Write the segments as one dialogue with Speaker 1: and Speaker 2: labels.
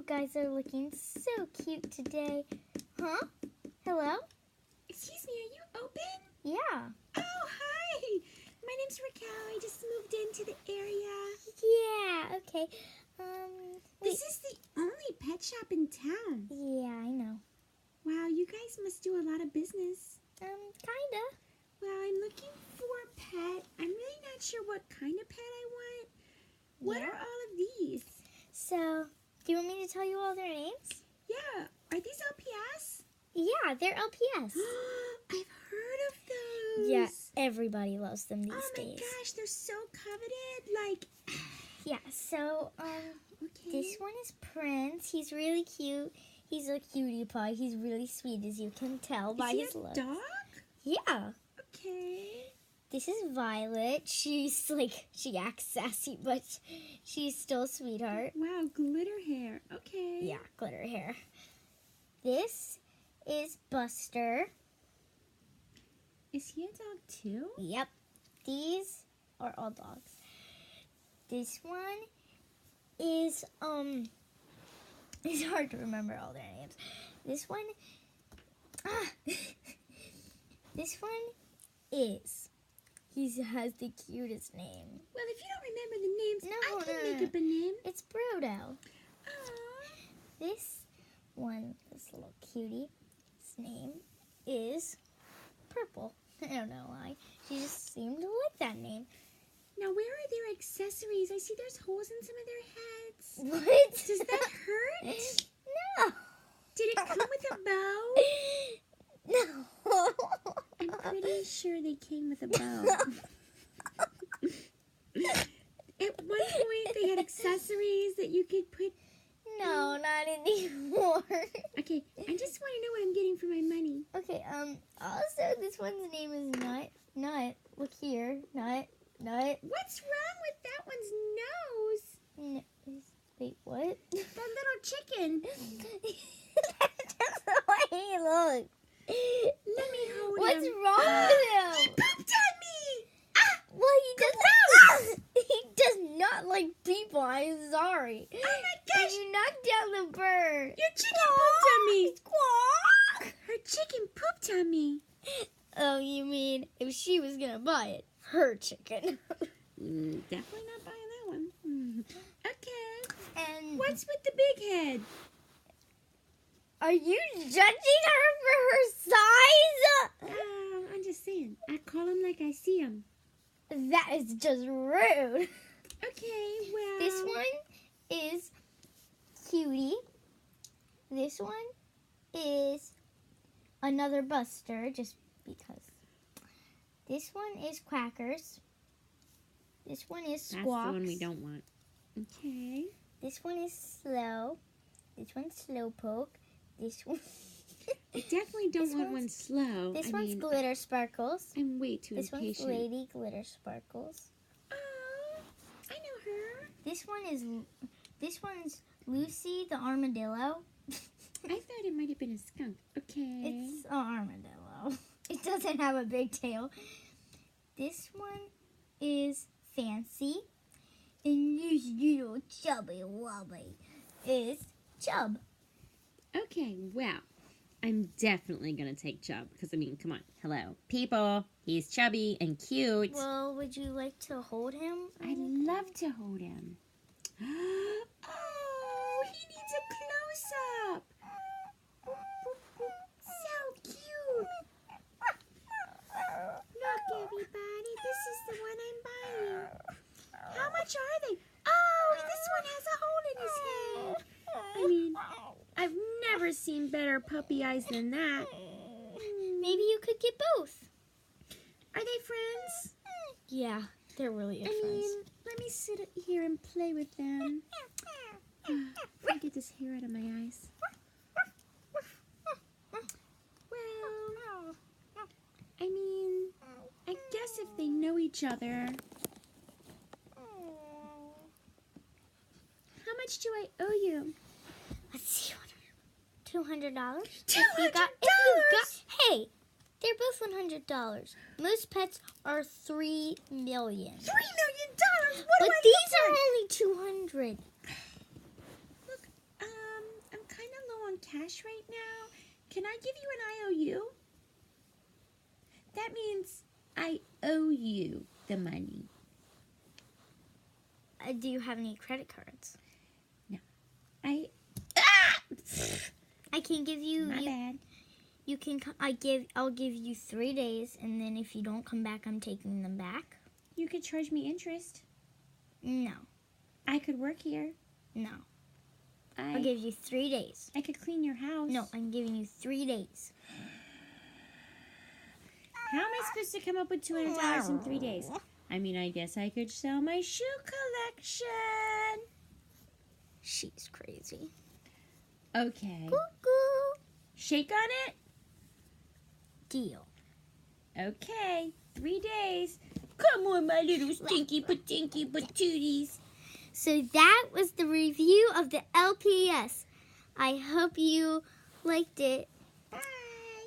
Speaker 1: guys are looking so cute today. Huh? Hello?
Speaker 2: Excuse me, are you open?
Speaker 1: Yeah.
Speaker 2: Oh, hi. My name's Raquel. I just moved into the area.
Speaker 1: Yeah, okay.
Speaker 2: This is the only pet shop in town.
Speaker 1: Yeah, I know.
Speaker 2: Wow, you guys must do a lot of business.
Speaker 1: Kinda.
Speaker 2: Well, I'm looking for a pet. I'm really not sure what kind of pet I want. What
Speaker 1: Yeah.
Speaker 2: are all of these?
Speaker 1: So, do you want me to tell you all their names?
Speaker 2: Yeah, are these LPS?
Speaker 1: Yeah, they're LPS.
Speaker 2: I've heard of those.
Speaker 1: Yeah, everybody loves them these
Speaker 2: Oh my
Speaker 1: days.
Speaker 2: gosh, they're so coveted.
Speaker 1: Yeah, so,
Speaker 2: Okay.
Speaker 1: this one is Prince. He's really cute. He's a cutie pie. He's really sweet, as you can tell by his
Speaker 2: Is he a
Speaker 1: looks.
Speaker 2: dog?
Speaker 1: Yeah.
Speaker 2: Okay.
Speaker 1: This is Violet. She's she acts sassy, but she's still a sweetheart.
Speaker 2: Wow, glitter hair. Okay.
Speaker 1: Yeah, glitter hair. This is Buster.
Speaker 2: Is he a dog too?
Speaker 1: Yep. These are all dogs. This one is, it's hard to remember all their names. This one, this one is, he has the cutest name.
Speaker 2: Well, if you don't remember the names,
Speaker 1: No,
Speaker 2: I can
Speaker 1: no,
Speaker 2: make
Speaker 1: no.
Speaker 2: up a name.
Speaker 1: It's Bruto.
Speaker 2: Aww.
Speaker 1: This one, this little cutie, his name is Purple. I don't know why. She just seemed to like that name.
Speaker 2: Now, where are their accessories? I see there's holes in some of their heads.
Speaker 1: What?
Speaker 2: Does that hurt?
Speaker 1: No.
Speaker 2: Did it come with a bow?
Speaker 1: No.
Speaker 2: I'm pretty sure they came with a bow. At one point, they had accessories that you could put...
Speaker 1: No, not anymore.
Speaker 2: Okay, I just want to know what I'm getting for my money.
Speaker 1: Okay, also, this one's name is Nut. Nut. Look here. Nut. Nut.
Speaker 2: What's wrong with that one's nose?
Speaker 1: Wait, what?
Speaker 2: That little chicken.
Speaker 1: That's the way he looks.
Speaker 2: Let me hold
Speaker 1: What's
Speaker 2: him.
Speaker 1: wrong with
Speaker 2: He
Speaker 1: him?
Speaker 2: pooped on me!
Speaker 1: Well, he does not like people. I'm sorry.
Speaker 2: Oh my gosh!
Speaker 1: And you knocked down the bird.
Speaker 2: Your chicken pooped on me!
Speaker 1: Squawk!
Speaker 2: Her chicken pooped on me.
Speaker 1: Oh, you mean if she was gonna buy it, her chicken?
Speaker 2: Definitely not buying that one. Okay.
Speaker 1: And
Speaker 2: What's with the big head?
Speaker 1: are you judging her for her size?
Speaker 2: I'm just saying. I call him like I see him.
Speaker 1: That is just rude.
Speaker 2: Okay, well...
Speaker 1: This one is Cutie. This one is another Buster, just because. This one is Quackers. This one is Squawks.
Speaker 2: That's the one we don't want. Okay.
Speaker 1: This one is Slow. This one's Slowpoke. This one...
Speaker 2: I definitely don't want one slow.
Speaker 1: This one's Glitter Sparkles.
Speaker 2: I'm way too
Speaker 1: This one's
Speaker 2: impatient.
Speaker 1: Lady Glitter Sparkles.
Speaker 2: Oh, I know her.
Speaker 1: This one's Lucy the Armadillo.
Speaker 2: I thought it might have been a skunk. Okay.
Speaker 1: It's an armadillo. It doesn't have a big tail. This one is Fancy. And this little chubby wubby is Chub.
Speaker 2: Okay, well, I'm definitely going to take Chub. Because, I mean, come on. Hello. People, he's chubby and cute.
Speaker 1: Well, would you like to hold him?
Speaker 2: I'd love to hold him. Oh, he needs a close-up. So cute. Look, everybody, this is the one I'm buying. How much are they? Oh, this one has a hole in his head. I mean, I've never seen better puppy eyes than that.
Speaker 1: Maybe you could get both.
Speaker 2: Are they friends?
Speaker 1: Yeah, they're really good
Speaker 2: I
Speaker 1: friends.
Speaker 2: mean, let me sit here and play with them. Let me get this hair out of my eyes. Well, I mean, I guess if they know each other. How much do I owe you?
Speaker 1: Let's see. $200.
Speaker 2: $200?
Speaker 1: Hey, they're both $100. Most pets are $3 million.
Speaker 2: $3 million? What
Speaker 1: But
Speaker 2: do I
Speaker 1: these
Speaker 2: look
Speaker 1: are
Speaker 2: like?
Speaker 1: only $200.
Speaker 2: Look, cash right now. Can I give you an IOU? That means I owe you the money.
Speaker 1: Do you have any credit cards?
Speaker 2: No.
Speaker 1: I can give you.
Speaker 2: My bad.
Speaker 1: You can. I'll give you 3 days, and then if you don't come back, I'm taking them back.
Speaker 2: You could charge me interest.
Speaker 1: No.
Speaker 2: I could work here.
Speaker 1: No. I'll give you 3 days.
Speaker 2: I could clean your house.
Speaker 1: No, I'm giving you 3 days.
Speaker 2: How am I supposed to come up with $200 in 3 days? I mean, I guess I could sell my shoe collection.
Speaker 1: She's crazy.
Speaker 2: Okay.
Speaker 1: Cuckoo.
Speaker 2: Shake on it?
Speaker 1: Deal.
Speaker 2: Okay. 3 days. Come on, my little stinky patinky patooties.
Speaker 1: So that was the review of the LPS. I hope you liked it.
Speaker 2: Bye.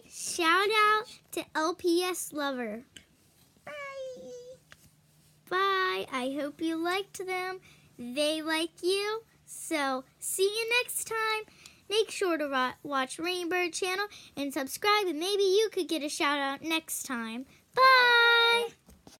Speaker 1: Shout out to LPS Lover.
Speaker 2: Bye.
Speaker 1: Bye. I hope you liked them. They like you. So see you next time. Make sure to watch Rainbird channel and subscribe, and maybe you could get a shout out next time. Bye.